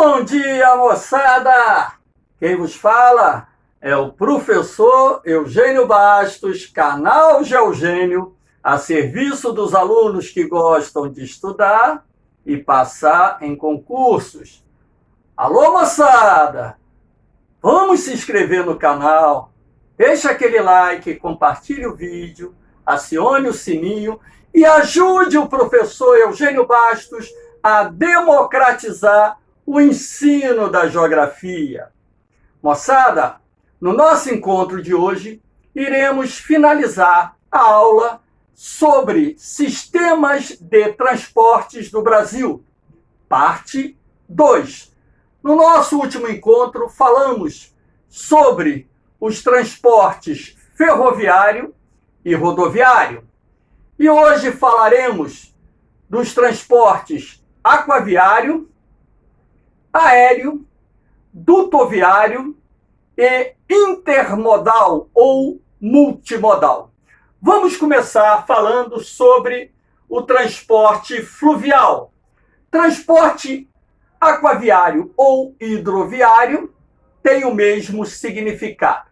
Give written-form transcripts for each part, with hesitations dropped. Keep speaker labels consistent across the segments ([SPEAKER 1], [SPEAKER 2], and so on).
[SPEAKER 1] Bom dia, moçada! Quem vos fala é o professor Eugênio Bastos, canal Geogênio, a serviço dos alunos que gostam de estudar e passar em concursos. Alô, moçada! Vamos se inscrever no canal, deixe aquele like, compartilhe o vídeo, acione o sininho e ajude o professor Eugênio Bastos a democratizar o ensino da geografia. Moçada, no nosso encontro de hoje, iremos finalizar a aula sobre sistemas de transportes do Brasil, parte 2. No nosso último encontro, falamos sobre os transportes ferroviário e rodoviário. E hoje falaremos dos transportes aquaviário, aéreo, dutoviário e intermodal ou multimodal. Vamos começar falando sobre o transporte fluvial. Transporte aquaviário ou hidroviário tem o mesmo significado.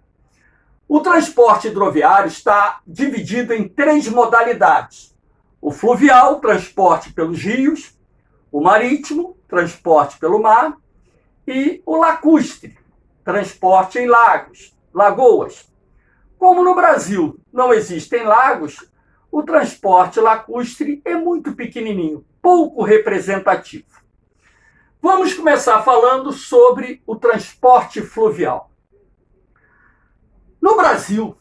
[SPEAKER 1] O transporte hidroviário está dividido em 3 modalidades. O fluvial, transporte pelos rios, o marítimo, transporte pelo mar, e o lacustre, transporte em lagos, lagoas. Como no Brasil não existem lagos, o transporte lacustre é muito pequenininho, pouco representativo. Vamos começar falando sobre o transporte fluvial. No Brasil,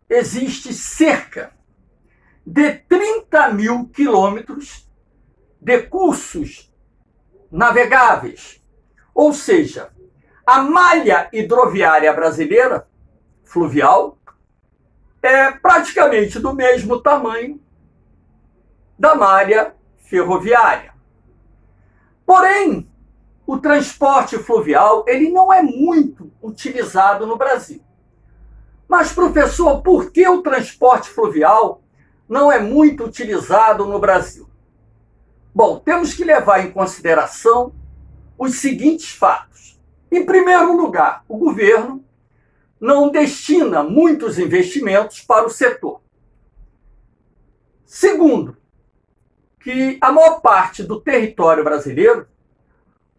[SPEAKER 1] existe cerca de 30 mil quilômetros de cursos navegáveis, ou seja, a malha hidroviária brasileira, fluvial, é praticamente do mesmo tamanho da malha ferroviária. Porém, o transporte fluvial ele não é muito utilizado no Brasil. Mas, professor, por que o transporte fluvial não é muito utilizado no Brasil? Bom, temos que levar em consideração os seguintes fatos. Em primeiro lugar, o governo não destina muitos investimentos para o setor. Segundo, que a maior parte do território brasileiro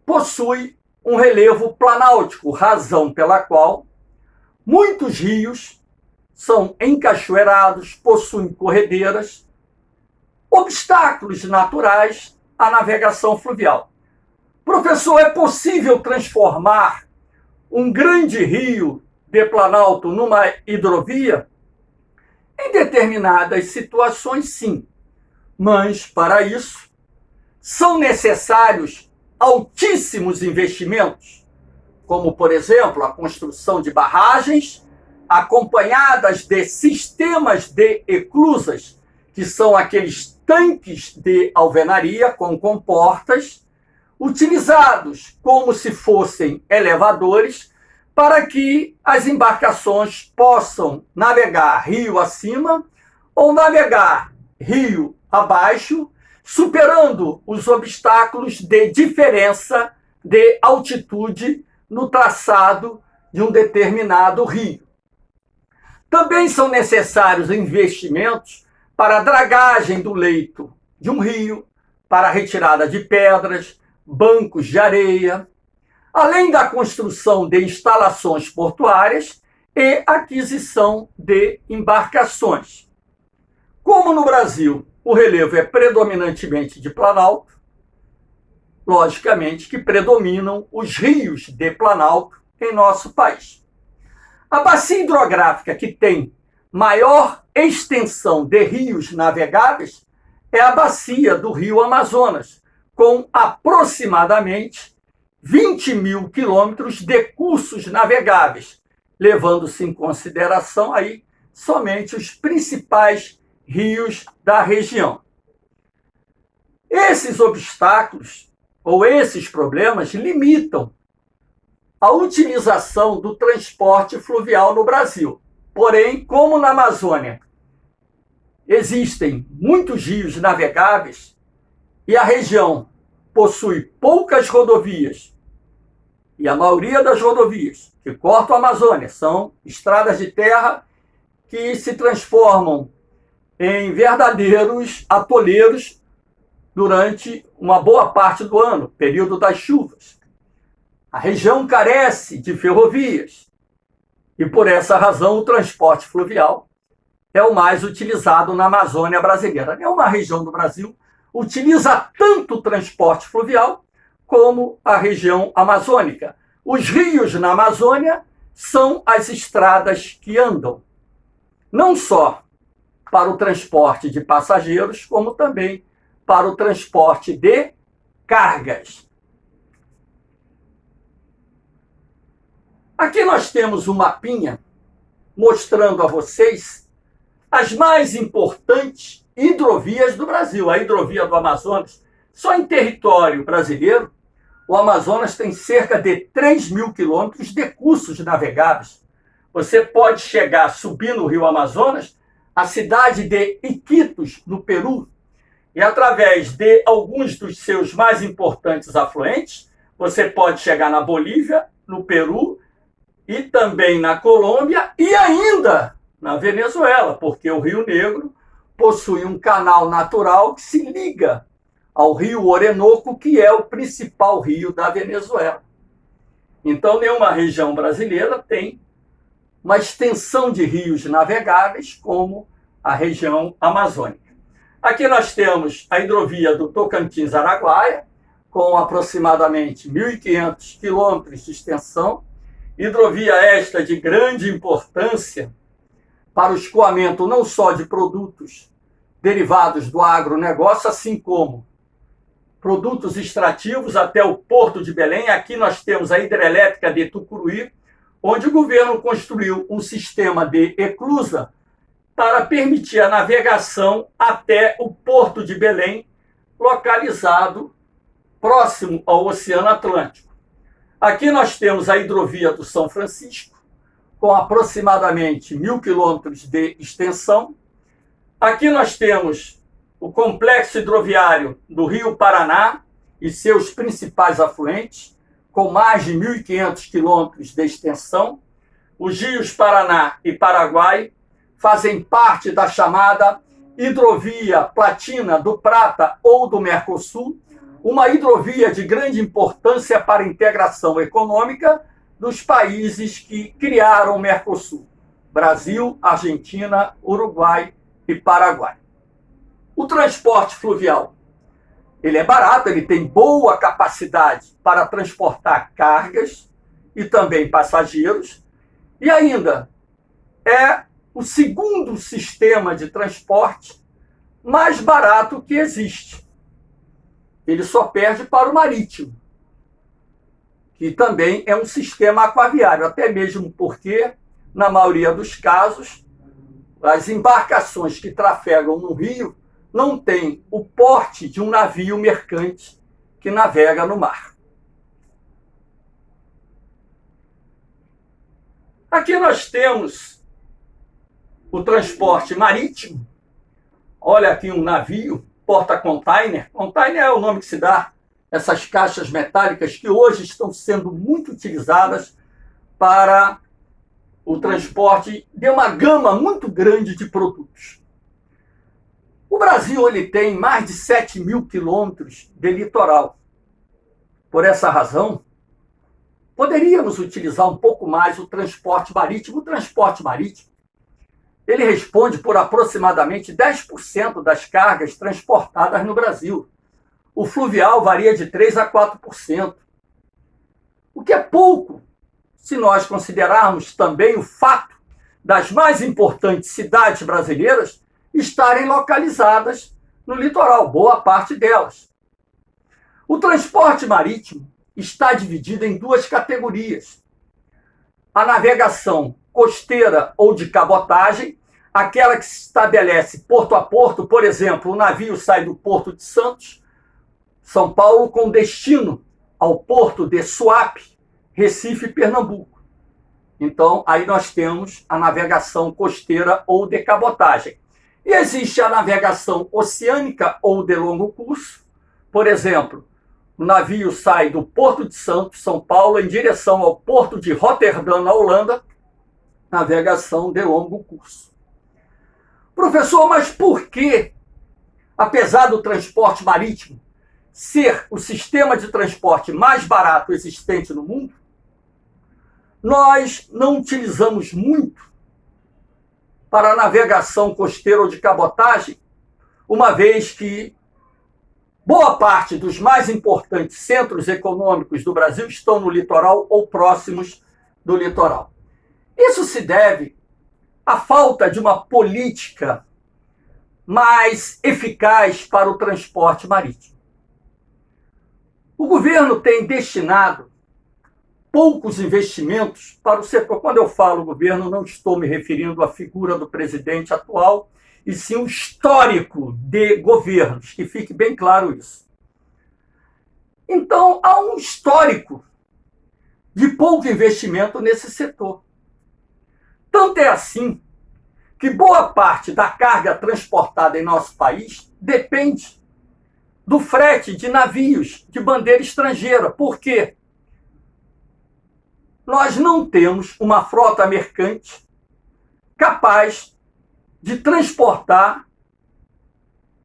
[SPEAKER 1] possui um relevo planáltico, razão pela qual muitos rios são encachoeirados, possuem corredeiras, obstáculos naturais à navegação fluvial. Professor, é possível transformar um grande rio de planalto numa hidrovia? Em determinadas situações, sim. Mas, para isso, são necessários altíssimos investimentos, como, por exemplo, a construção de barragens, acompanhadas de sistemas de eclusas, que são aqueles tanques de alvenaria com comportas, utilizados como se fossem elevadores, para que as embarcações possam navegar rio acima ou navegar rio abaixo, superando os obstáculos de diferença de altitude no traçado de um determinado rio. Também são necessários investimentos para a dragagem do leito de um rio, para a retirada de pedras, bancos de areia, além da construção de instalações portuárias e aquisição de embarcações. Como no Brasil o relevo é predominantemente de planalto, logicamente que predominam os rios de planalto em nosso país. A bacia hidrográfica que tem maior extensão de rios navegáveis é a bacia do Rio Amazonas, com aproximadamente 20 mil quilômetros de cursos navegáveis, levando-se em consideração aí somente os principais rios da região. Esses obstáculos ou esses problemas limitam a utilização do transporte fluvial no Brasil. Porém, como na Amazônia existem muitos rios navegáveis e a região possui poucas rodovias, e a maioria das rodovias que cortam a Amazônia são estradas de terra que se transformam em verdadeiros atoleiros durante uma boa parte do ano, período das chuvas. A região carece de ferrovias e, por essa razão, o transporte fluvial é o mais utilizado na Amazônia brasileira. Nenhuma região do Brasil utiliza tanto o transporte fluvial como a região amazônica. Os rios na Amazônia são as estradas que andam, não só para o transporte de passageiros, como também para o transporte de cargas. Aqui nós temos um mapinha mostrando a vocês as mais importantes hidrovias do Brasil. A hidrovia do Amazonas, só em território brasileiro, o Amazonas tem cerca de 3.000 quilômetros de cursos navegáveis. Você pode chegar subindo o rio Amazonas à cidade de Iquitos, no Peru, e através de alguns dos seus mais importantes afluentes, você pode chegar na Bolívia, no Peru, e também na Colômbia e ainda na Venezuela, porque o Rio Negro possui um canal natural que se liga ao rio Orinoco, que é o principal rio da Venezuela. Então, nenhuma região brasileira tem uma extensão de rios navegáveis como a região amazônica. Aqui nós temos a hidrovia do Tocantins-Araguaia, com aproximadamente 1.500 quilômetros de extensão, hidrovia esta de grande importância para o escoamento não só de produtos derivados do agronegócio, assim como produtos extrativos até o Porto de Belém. Aqui nós temos a hidrelétrica de Tucuruí, onde o governo construiu um sistema de eclusa para permitir a navegação até o Porto de Belém, localizado próximo ao Oceano Atlântico. Aqui nós temos a hidrovia do São Francisco, com aproximadamente 1.000 quilômetros de extensão. Aqui nós temos o complexo hidroviário do Rio Paraná e seus principais afluentes, com mais de 1.500 quilômetros de extensão. Os rios Paraná e Paraguai fazem parte da chamada hidrovia Platina do Prata ou do Mercosul, uma hidrovia de grande importância para a integração econômica dos países que criaram o Mercosul: Brasil, Argentina, Uruguai e Paraguai. O transporte fluvial, ele é barato, ele tem boa capacidade para transportar cargas e também passageiros, e ainda é o segundo sistema de transporte mais barato que existe. Ele só perde para o marítimo, que também é um sistema aquaviário, até mesmo porque, na maioria dos casos, as embarcações que trafegam no rio não têm o porte de um navio mercante que navega no mar. Aqui nós temos o transporte marítimo. Olha aqui um navio, porta-container. Container é o nome que se dá essas caixas metálicas que hoje estão sendo muito utilizadas para o transporte de uma gama muito grande de produtos. O Brasil ele tem mais de 7.000 quilômetros de litoral. Por essa razão, poderíamos utilizar um pouco mais o transporte marítimo. O transporte marítimo ele responde por aproximadamente 10% das cargas transportadas no Brasil. O fluvial varia de 3% a 4%. O que é pouco, se nós considerarmos também o fato das mais importantes cidades brasileiras estarem localizadas no litoral, boa parte delas. O transporte marítimo está dividido em duas categorias: a navegação costeira ou de cabotagem, aquela que se estabelece porto a porto. Por exemplo, o navio sai do Porto de Santos, São Paulo, com destino ao porto de Suape, Recife, Pernambuco. Então, aí nós temos a navegação costeira ou de cabotagem. E existe a navegação oceânica ou de longo curso. Por exemplo, O navio sai do Porto de Santos, São Paulo, em direção ao Porto de Roterdã, na Holanda, navegação de longo curso. Professor, mas por que, apesar do transporte marítimo ser o sistema de transporte mais barato existente no mundo, nós não utilizamos muito para a navegação costeira ou de cabotagem, uma vez que boa parte dos mais importantes centros econômicos do Brasil estão no litoral ou próximos do litoral? Isso se deve à falta de uma política mais eficaz para o transporte marítimo. O governo tem destinado poucos investimentos para o setor. Quando eu falo governo, não estou me referindo à figura do presidente atual, e sim o histórico de governos, que fique bem claro isso. Então, há um histórico de pouco investimento nesse setor. Tanto é assim que boa parte da carga transportada em nosso país depende do frete de navios de bandeira estrangeira. Por quê? Nós não temos uma frota mercante capaz de transportar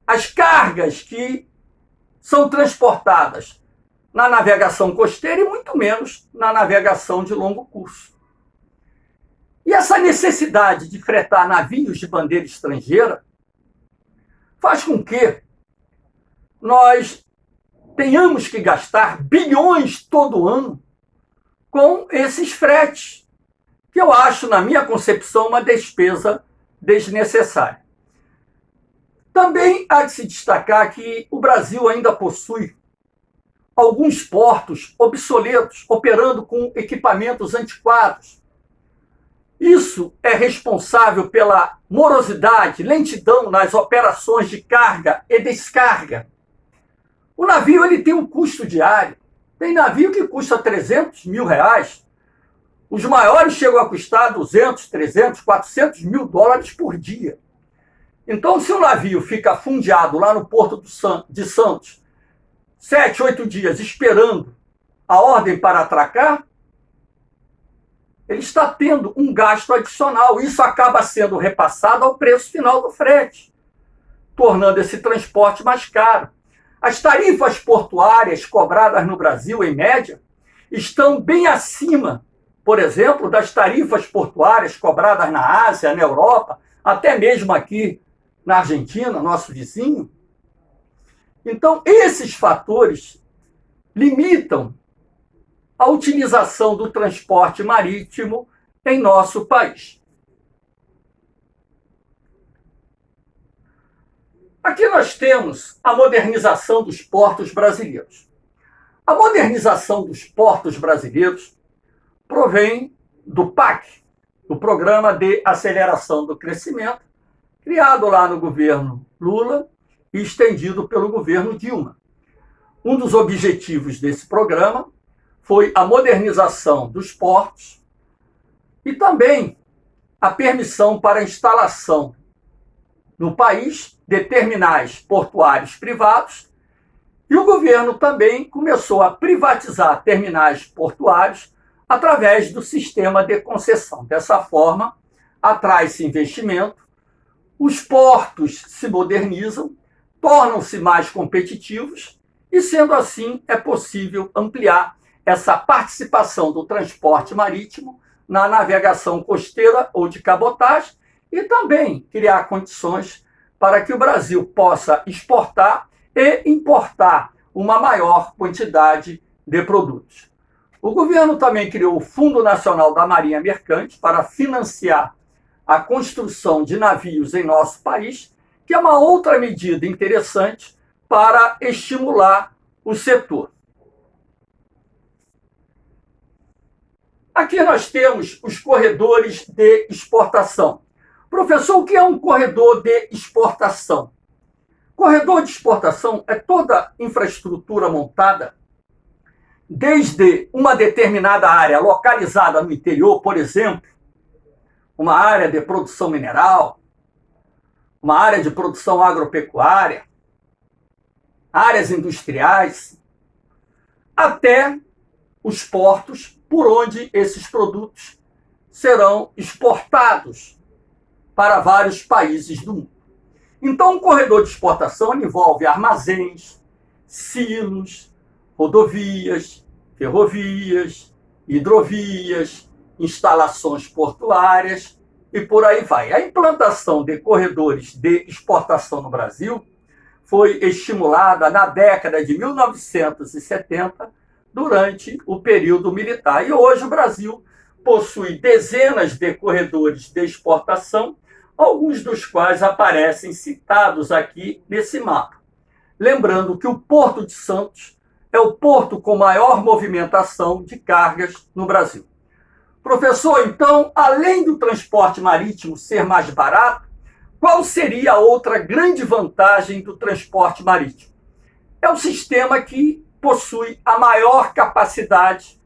[SPEAKER 1] as cargas que são transportadas na navegação costeira e muito menos na navegação de longo curso. E essa necessidade de fretar navios de bandeira estrangeira faz com que nós tenhamos que gastar bilhões todo ano com esses fretes, que eu acho, na minha concepção, uma despesa desnecessária. Também há de se destacar que o Brasil ainda possui alguns portos obsoletos, operando com equipamentos antiquados. Isso é responsável pela morosidade, lentidão nas operações de carga e descarga. O navio ele tem um custo diário. Tem navio que custa 300 mil reais. Os maiores chegam a custar 200, 300, 400 mil dólares por dia. Então, se o navio fica fundeado lá no Porto de Santos 7, 8 dias esperando a ordem para atracar, ele está tendo um gasto adicional. Isso acaba sendo repassado ao preço final do frete, tornando esse transporte mais caro. As tarifas portuárias cobradas no Brasil, em média, estão bem acima, por exemplo, das tarifas portuárias cobradas na Ásia, na Europa, até mesmo aqui na Argentina, nosso vizinho. Então, esses fatores limitam a utilização do transporte marítimo em nosso país. Aqui nós temos a modernização dos portos brasileiros. A modernização dos portos brasileiros provém do PAC, do Programa de Aceleração do Crescimento, criado lá no governo Lula e estendido pelo governo Dilma. Um dos objetivos desse programa foi a modernização dos portos e também a permissão para a instalação no país de terminais portuários privados, e o governo também começou a privatizar terminais portuários através do sistema de concessão. Dessa forma, atrai-se investimento, os portos se modernizam, tornam-se mais competitivos e, sendo assim, é possível ampliar essa participação do transporte marítimo na navegação costeira ou de cabotagem e também criar condições para que o Brasil possa exportar e importar uma maior quantidade de produtos. O governo também criou o Fundo Nacional da Marinha Mercante para financiar a construção de navios em nosso país, que é uma outra medida interessante para estimular o setor. Aqui nós temos os corredores de exportação. Professor, o que é um corredor de exportação? Corredor de exportação é toda infraestrutura montada desde uma determinada área localizada no interior, por exemplo, uma área de produção mineral, uma área de produção agropecuária, áreas industriais, até os portos por onde esses produtos serão exportados para vários países do mundo. Então, um corredor de exportação envolve armazéns, silos, rodovias, ferrovias, hidrovias, instalações portuárias e por aí vai. A implantação de corredores de exportação no Brasil foi estimulada na década de 1970, durante o período militar. E hoje o Brasil possui dezenas de corredores de exportação, alguns dos quais aparecem citados aqui nesse mapa. Lembrando que o Porto de Santos é o porto com maior movimentação de cargas no Brasil. Professor, então, além do transporte marítimo ser mais barato, qual seria a outra grande vantagem do transporte marítimo? É o sistema que possui a maior capacidade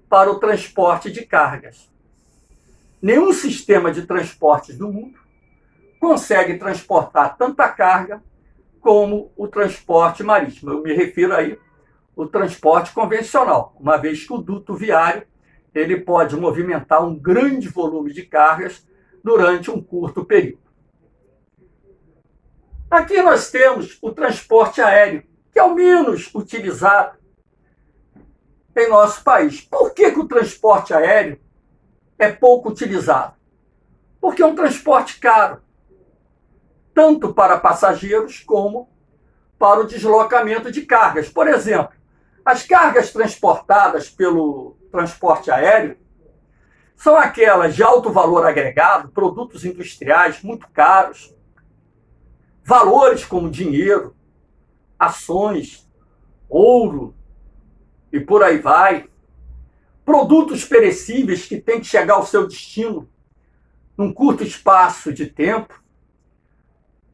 [SPEAKER 1] para o transporte de cargas. Nenhum sistema de transportes do mundo consegue transportar tanta carga como o transporte marítimo. Eu me refiro aí ao transporte convencional, uma vez que o duto viário ele pode movimentar um grande volume de cargas durante um curto período. Aqui nós temos o transporte aéreo, que é o menos utilizado em nosso país. Por que o transporte aéreo é pouco utilizado? Porque é um transporte caro, tanto para passageiros como para o deslocamento de cargas. Por exemplo, as cargas transportadas pelo transporte aéreo são aquelas de alto valor agregado, produtos industriais muito caros, valores como dinheiro, ações, ouro e por aí vai, produtos perecíveis que têm que chegar ao seu destino num curto espaço de tempo,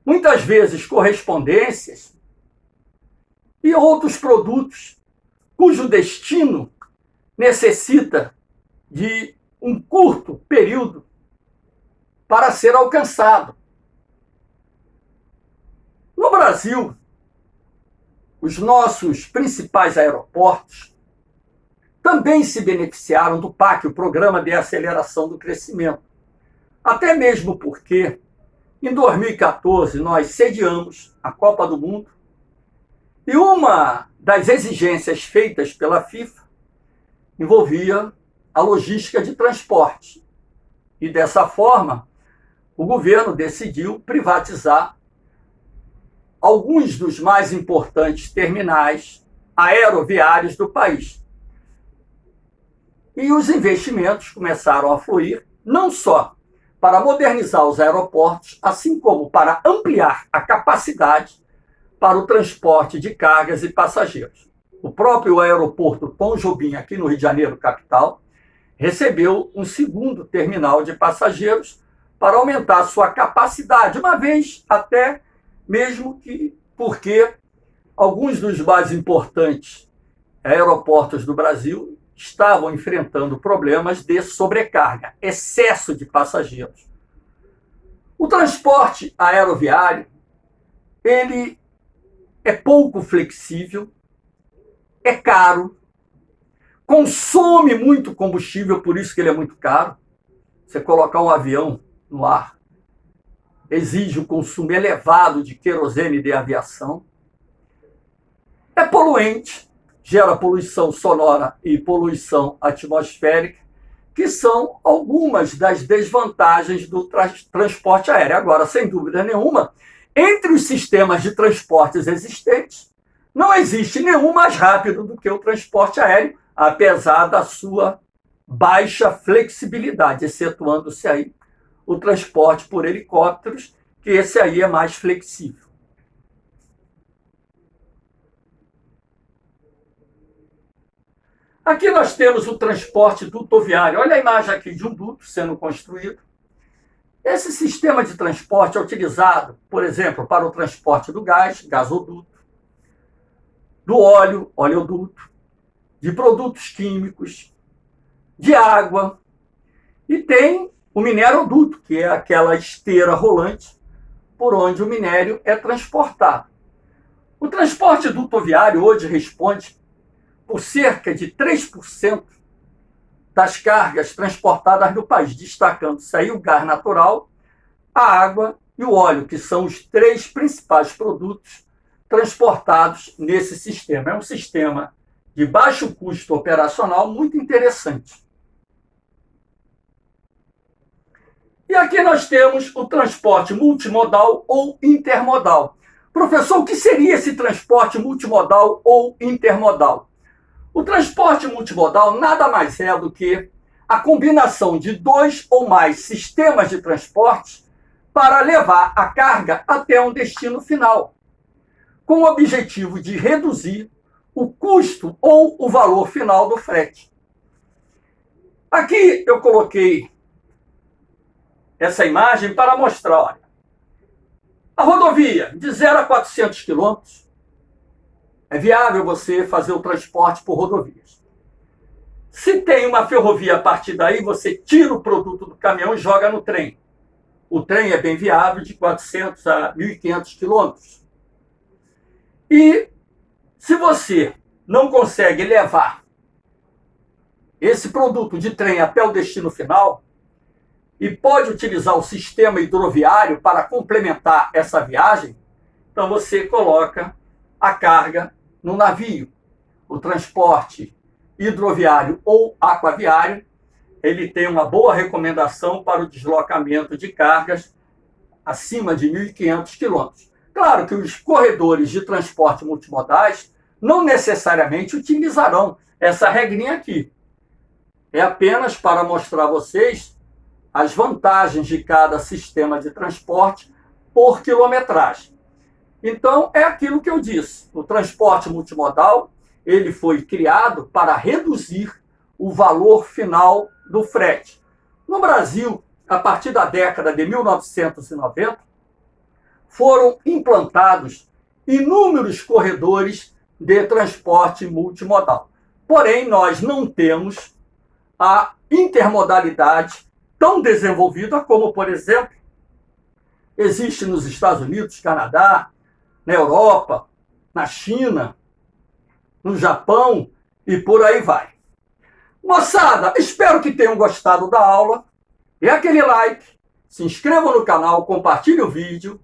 [SPEAKER 1] muitas vezes correspondências e outros produtos cujo destino necessita de um curto período para ser alcançado. No Brasil, os nossos principais aeroportos também se beneficiaram do PAC, o Programa de Aceleração do Crescimento. Até mesmo porque, em 2014, nós sediamos a Copa do Mundo e uma das exigências feitas pela FIFA envolvia a logística de transporte. E dessa forma, o governo decidiu privatizar alguns dos mais importantes terminais aeroviários do país. E os investimentos começaram a fluir, não só para modernizar os aeroportos, assim como para ampliar a capacidade para o transporte de cargas e passageiros. O próprio aeroporto Tom Jobim, aqui no Rio de Janeiro, capital, recebeu um segundo terminal de passageiros para aumentar sua capacidade, uma vez até mesmo que porque alguns dos mais importantes aeroportos do Brasil estavam enfrentando problemas de sobrecarga, excesso de passageiros. O transporte aeroviário, ele é pouco flexível, é caro, consome muito combustível, por isso que ele é muito caro. Você colocar um avião no ar exige um consumo elevado de querosene de aviação. É poluente, gera poluição sonora e poluição atmosférica, que são algumas das desvantagens do transporte aéreo. Agora, sem dúvida nenhuma, entre os sistemas de transportes existentes, não existe nenhum mais rápido do que o transporte aéreo, apesar da sua baixa flexibilidade, excetuando-se aí o transporte por helicópteros, que esse aí é mais flexível. Aqui nós temos o transporte dutoviário. Olha a imagem aqui de um duto sendo construído. Esse sistema de transporte é utilizado, por exemplo, para o transporte do gás, gasoduto, do óleo, oleoduto, de produtos químicos, de água, e tem o mineroduto, que é aquela esteira rolante por onde o minério é transportado. O transporte dutoviário hoje responde por cerca de 3% das cargas transportadas no país, destacando-se aí o gás natural, a água e o óleo, que são os 3 principais produtos transportados nesse sistema. É um sistema de baixo custo operacional muito interessante. E aqui nós temos o transporte multimodal ou intermodal. Professor, o que seria esse transporte multimodal ou intermodal? O transporte multimodal nada mais é do que a combinação de 2 ou mais sistemas de transporte para levar a carga até um destino final, com o objetivo de reduzir o custo ou o valor final do frete. Aqui eu coloquei essa imagem para mostrar, olha, a rodovia de 0 a 400 quilômetros é viável você fazer o transporte por rodovias. Se tem uma ferrovia a partir daí, você tira o produto do caminhão e joga no trem. O trem é bem viável, de 400 a 1.500 quilômetros. E se você não consegue levar esse produto de trem até o destino final, e pode utilizar o sistema hidroviário para complementar essa viagem, então você coloca a carga no navio. O transporte hidroviário ou aquaviário, ele tem uma boa recomendação para o deslocamento de cargas acima de 1.500 quilômetros. Claro que os corredores de transporte multimodais não necessariamente utilizarão essa regrinha aqui. É apenas para mostrar a vocês as vantagens de cada sistema de transporte por quilometragem. Então, é aquilo que eu disse. O transporte multimodal, ele foi criado para reduzir o valor final do frete. No Brasil, a partir da década de 1990, foram implantados inúmeros corredores de transporte multimodal. Porém, nós não temos a intermodalidade tão desenvolvida como, por exemplo, existe nos Estados Unidos, Canadá, na Europa, na China, no Japão e por aí vai. Moçada, espero que tenham gostado da aula. Dê aquele like, se inscrevam no canal, compartilhem o vídeo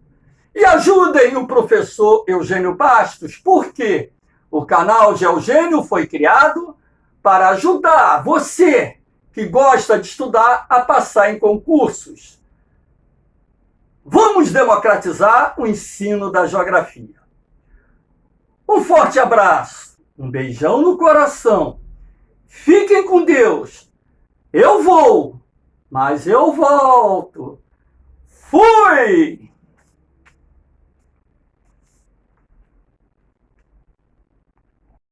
[SPEAKER 1] e ajudem o professor Eugênio Bastos, porque o canal de Eugênio foi criado para ajudar você que gosta de estudar a passar em concursos. Vamos democratizar o ensino da geografia. Um forte abraço, um beijão no coração. Fiquem com Deus. Eu vou, mas eu volto. Fui!